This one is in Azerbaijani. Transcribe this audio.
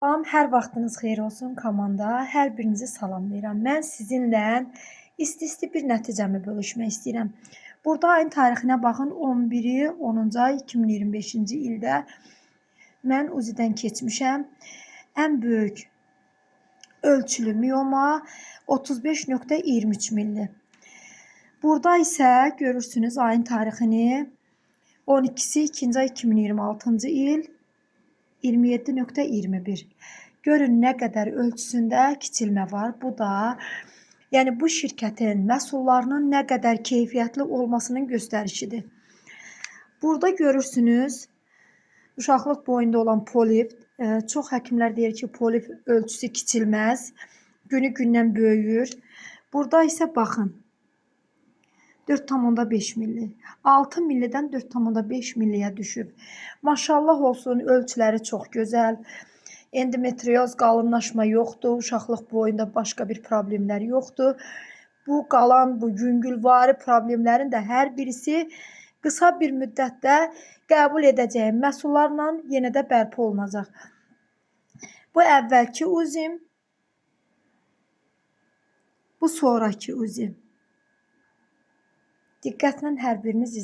Salam, hər vaxtınız xeyir olsun komanda. Hər birinizi salamlayıram. Mən sizinlə isti-isti bir nəticəmi bölüşmək istəyirəm. Burada ayın tarixinə baxın, 11-i 10-cu ay 2025-ci ildə mən UZI-dən keçmişəm. Ən böyük ölçülü miyoma 35,23 milli. Burada isə görürsünüz ayın tarixini 12-si 2-ci ay 2026-cı il 27,21. Görün nə qədər ölçüsündə kiçilmə var. Bu da yəni bu şirkətin məhsullarının nə qədər keyfiyyətli olmasının göstərişidir. Burada görürsünüz uşaqlıq boyunda olan polip. Çox həkimlər deyir ki, polip ölçüsü kiçilməz. Günü-gündən böyüyür. Burada isə baxın. 4,5 milli. 6 millidən 4,5 milliyə düşüb. Maşallah olsun, ölçüləri çox gözəl. Endometrioz, qalınlaşma yoxdur. Uşaqlıq boyunda başqa bir problemlər yoxdur. Bu qalan, bu yüngülvari problemlərin də hər birisi qısa bir müddətdə qəbul edəcəyim məhsullarla yenə də bərpa olunacaq. Bu əvvəlki uzim, bu sonraki uzim. Diqqətlə hər biriniz izləyin.